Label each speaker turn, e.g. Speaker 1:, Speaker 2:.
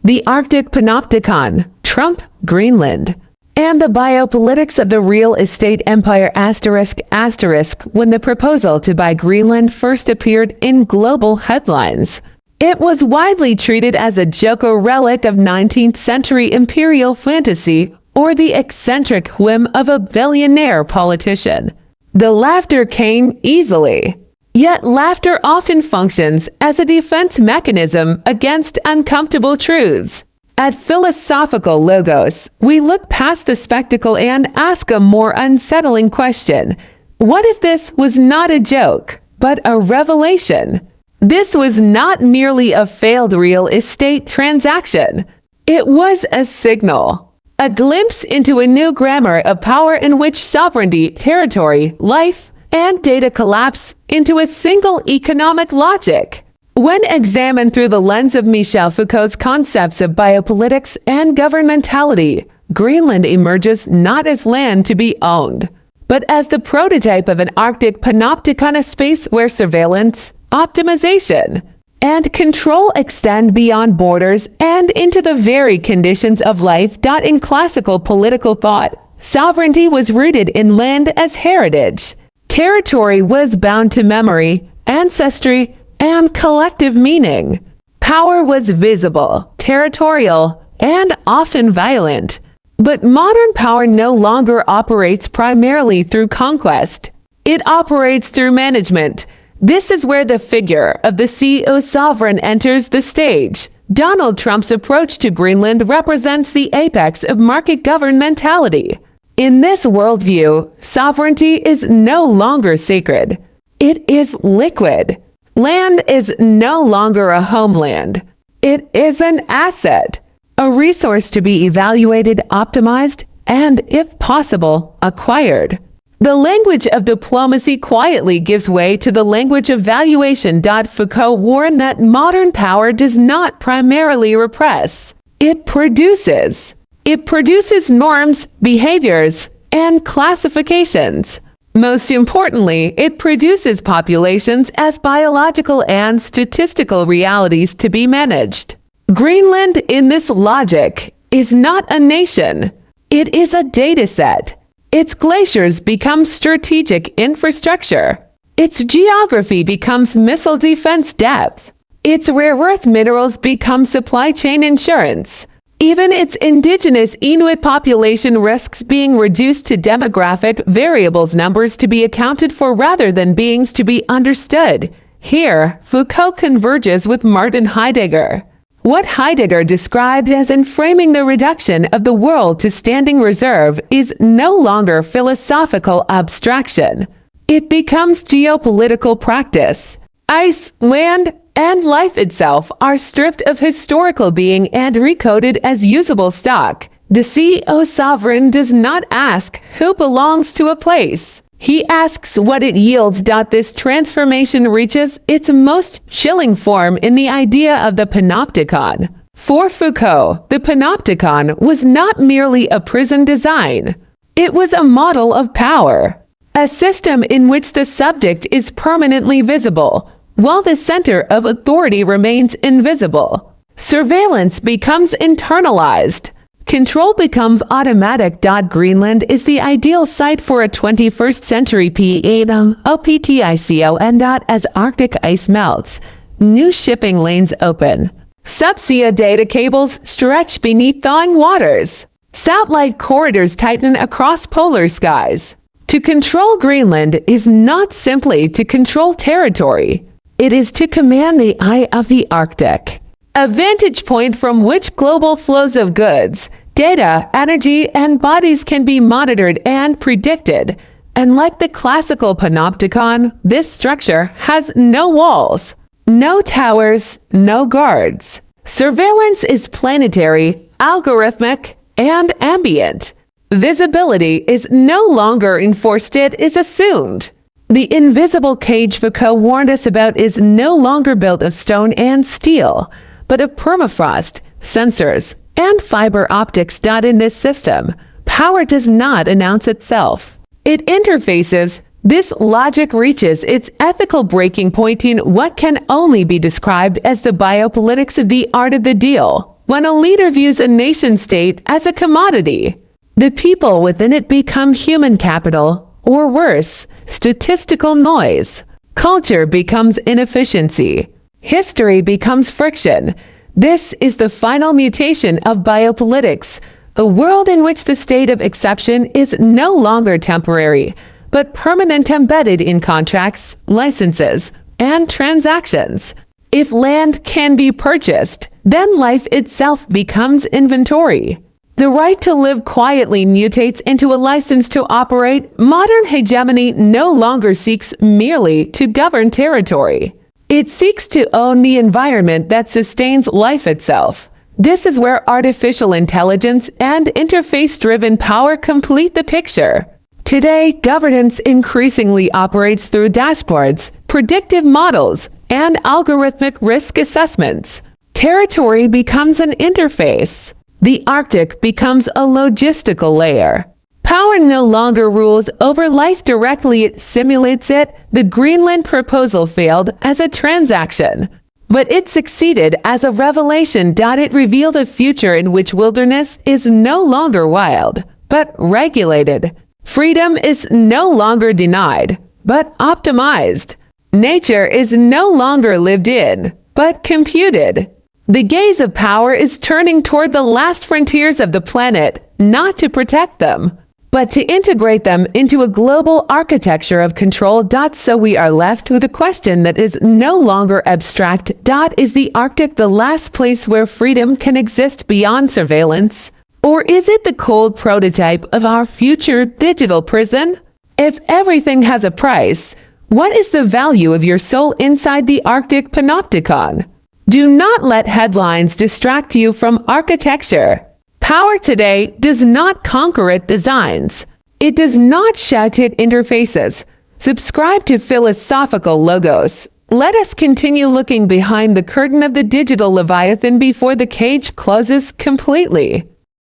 Speaker 1: the Arctic Panopticon, Trump, Greenland, and the biopolitics of the real estate empire **** when the proposal to buy Greenland first appeared in global headlines. It was widely treated as a joke or relic of 19th century imperial fantasy or the eccentric whim of a billionaire politician. The laughter came easily. Yet laughter often functions as a defense mechanism against uncomfortable truths. At Philosophical Logos, we look past the spectacle and ask a more unsettling question. What if this was not a joke, but a revelation? This was not merely a failed real estate transaction. It was a signal, a glimpse into a new grammar of power in which sovereignty, territory, life, and data collapse into a single economic logic. When examined through the lens of Michel Foucault's concepts of biopolitics and governmentality, Greenland emerges not as land to be owned, but as the prototype of an Arctic Panopticon, a space where surveillance, optimization, and control extend beyond borders and into the very conditions of life. In classical political thought, sovereignty was rooted in land as heritage. Territory was bound to memory, ancestry, and collective meaning. Power was visible, territorial, and often violent. But modern power no longer operates primarily through conquest. It operates through management. This is where the figure of the CEO sovereign enters the stage. Donald Trump's approach to Greenland represents the apex of market governmentality. In this worldview, sovereignty is no longer sacred. It is liquid. Land is no longer a homeland. It is an asset, a resource to be evaluated, optimized, and, if possible, acquired. The language of diplomacy quietly gives way to the language of valuation. Foucault warned that modern power does not primarily repress. It produces. It produces norms, behaviors, and classifications. Most importantly, it produces populations as biological and statistical realities to be managed. Greenland, in this logic, is not a nation. It is a dataset. Its glaciers become strategic infrastructure. Its geography becomes missile defense depth. Its rare earth minerals become supply chain insurance. Even its indigenous Inuit population risks being reduced to demographic variables, numbers to be accounted for rather than beings to be understood. Here, Foucault converges with Martin Heidegger. What Heidegger described as enframing the reduction of the world to standing reserve is no longer philosophical abstraction. It becomes geopolitical practice. Ice, land, and life itself are stripped of historical being and recoded as usable stock. The CEO sovereign does not ask who belongs to a place. He asks what it yields. This transformation reaches its most chilling form in the idea of the panopticon. For Foucault, the panopticon was not merely a prison design. It was a model of power, a system in which the subject is permanently visible, while the center of authority remains invisible. Surveillance becomes internalized. Control becomes automatic. Greenland is the ideal site for a 21st century POPTICON. As Arctic ice melts, new shipping lanes open. Subsea data cables stretch beneath thawing waters. Satellite corridors tighten across polar skies. To control Greenland is not simply to control territory. It is to command the eye of the Arctic, a vantage point from which global flows of goods, data, energy, and bodies can be monitored and predicted. And like the classical panopticon, this structure has no walls, no towers, no guards. Surveillance is planetary, algorithmic, and ambient. Visibility is no longer enforced, it is assumed. The invisible cage Foucault warned us about is no longer built of stone and steel, but of permafrost, sensors, and fiber optics. In this system, power does not announce itself. It interfaces. This logic reaches its ethical breaking point in what can only be described as the biopolitics of the art of the deal. when a leader views a nation-state as a commodity. The people within it become human capital, or worse, statistical noise. Culture becomes inefficiency. History becomes friction. This is the final mutation of biopolitics, a world in which the state of exception is no longer temporary, but permanent, embedded in contracts, licenses, and transactions. If land can be purchased, then life itself becomes inventory. The right to live quietly mutates into a license to operate. Modern hegemony no longer seeks merely to govern territory. It seeks to own the environment that sustains life itself. This is where artificial intelligence and interface-driven power complete the picture. Today, governance increasingly operates through dashboards, predictive models, and algorithmic risk assessments. Territory becomes an interface. The Arctic becomes a logistical layer. Power no longer rules over life directly, it simulates it. The Greenland proposal failed as a transaction, but it succeeded as a revelation. It revealed a future in which wilderness is no longer wild, but regulated. Freedom is no longer denied, but optimized. Nature is no longer lived in, but computed. The gaze of power is turning toward the last frontiers of the planet, not to protect them, but to integrate them into a global architecture of control. So we are left with a question that is no longer abstract. Is the Arctic the last place where freedom can exist beyond surveillance? Or is it the cold prototype of our future digital prison? If everything has a price, what is the value of your soul inside the Arctic Panopticon? Do not let headlines distract you from architecture. Power today does not conquer at designs. It does not shout at interfaces. Subscribe to philosophical logos. Let us continue looking behind the curtain of the digital Leviathan before the cage closes completely.